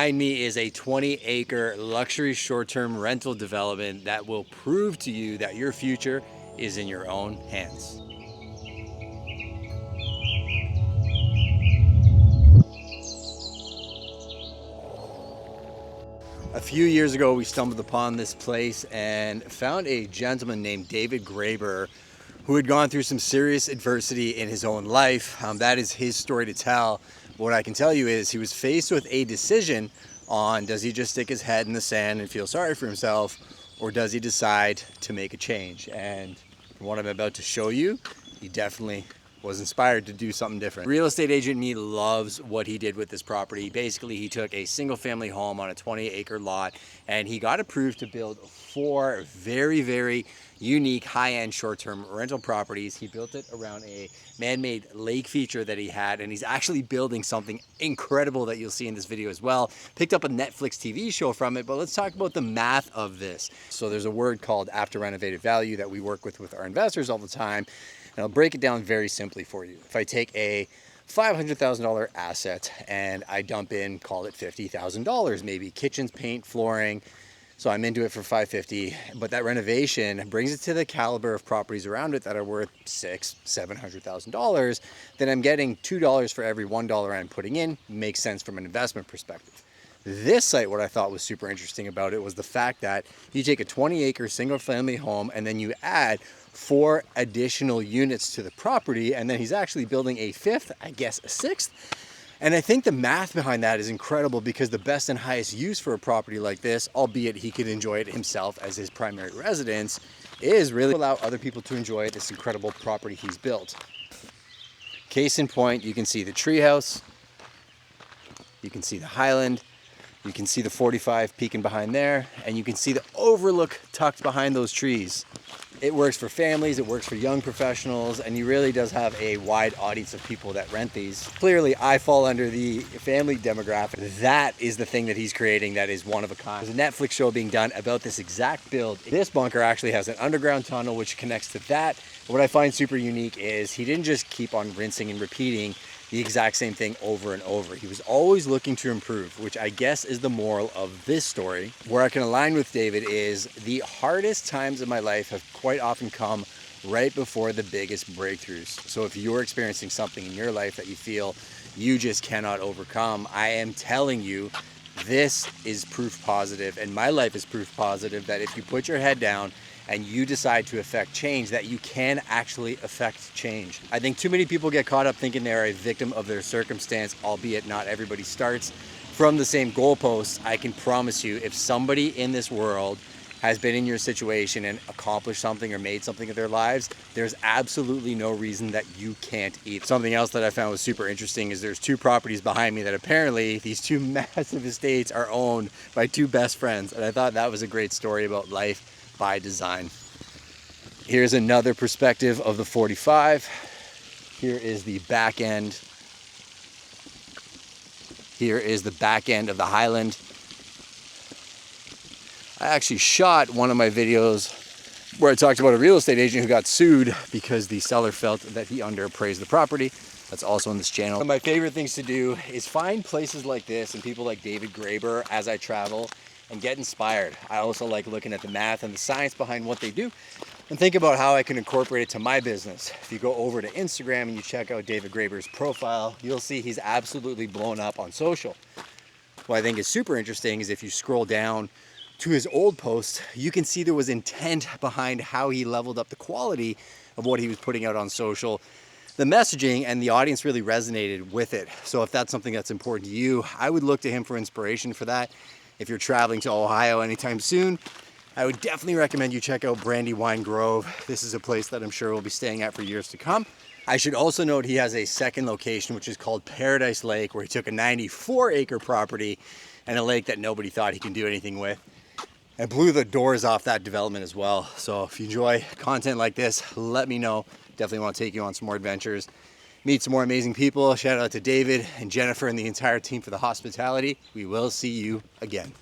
Behind me is a 20-acre luxury short-term rental development that will prove to you that your future is in your own hands. A few years ago, we stumbled upon this place and found a gentleman named David Graeber who had gone through some serious adversity in his own life. That is his story to tell. What I can tell you is he was faced with a decision on, does he just stick his head in the sand and feel sorry for himself, or does he decide to make a change? And from what I'm about to show you, he definitely was inspired to do something different. Real estate agent me loves what he did with this property. Basically, he took a single family home on a 20-acre lot and he got approved to build 4 very unique high-end short-term rental properties. He built it around a man-made lake feature that he had, and he's actually building something incredible that you'll see in this video as well. Picked up a Netflix TV show from it, but let's talk about the math of this. So there's a word called after renovated value that we work with our investors all the time. And I'll break it down very simply for you. If I take a $500,000 asset and I dump in, call it $50,000, maybe kitchens, paint, flooring. So I'm into it for $550,000, but that renovation brings it to the caliber of properties around it that are worth $600,000-$700,000. Then I'm getting $2 for every $1 I'm putting in. Makes sense from an investment perspective. This site, what I thought was super interesting about it was the fact that you take a 20-acre single-family home and then you add 4 additional units to the property, and then he's actually building a 5th, I guess a 6th. And I think the math behind that is incredible, because the best and highest use for a property like this, albeit he could enjoy it himself as his primary residence, is really allow other people to enjoy this incredible property he's built. Case in point, you can see the treehouse, you can see the Highland, you can see the 45 peeking behind there, and you can see the overlook tucked behind those trees. It works for families, it works for young professionals, and he really does have a wide audience of people that rent these. Clearly, I fall under the family demographic. That is the thing that he's creating that is one of a kind. There's a Netflix show being done about this exact build. This bunker actually has an underground tunnel which connects to that. What I find super unique is he didn't just keep on rinsing and repeating the exact same thing over and over. He was always looking to improve, which I guess is the moral of this story. Where I can align with David is the hardest times of my life have quite often come right before the biggest breakthroughs. So if you're experiencing something in your life that you feel you just cannot overcome, I am telling you, this is proof positive, and my life is proof positive that if you put your head down and you decide to affect change, that you can actually affect change. I think too many people get caught up thinking they're a victim of their circumstance, albeit not everybody starts from the same goalposts. I can promise you, if somebody in this world has been in your situation and accomplished something or made something of their lives, there's absolutely no reason that you can't either. Something else that I found was super interesting is there's 2 properties behind me that apparently these 2 massive estates are owned by 2 best friends. And I thought that was a great story about life by design. Here's another perspective of the 45. Here is the back end. Here is the back end of the Highland. I actually shot one of my videos where I talked about a real estate agent who got sued because the seller felt that he underappraised the property. That's also on this channel. One of my favorite things to do is find places like this and people like David Graeber as I travel and get inspired. I also like looking at the math and the science behind what they do and think about how I can incorporate it to my business. If you go over to Instagram and you check out David Graeber's profile, you'll see he's absolutely blown up on social. What I think is super interesting is if you scroll down to his old posts, you can see there was intent behind how he leveled up the quality of what he was putting out on social. The messaging and the audience really resonated with it. So if that's something that's important to you, I would look to him for inspiration for that. If you're traveling to Ohio anytime soon, I would definitely recommend you check out Brandywine Grove. This is a place that I'm sure we'll be staying at for years to come. I should also note he has a second location, which is called Paradise Lake, where he took a 94-acre property and a lake that nobody thought he can do anything with, and blew the doors off that development as well. So if you enjoy content like this, let me know. Definitely want to take you on some more adventures, meet some more amazing people. Shout out to David and Jennifer and the entire team for the hospitality. We will see you again.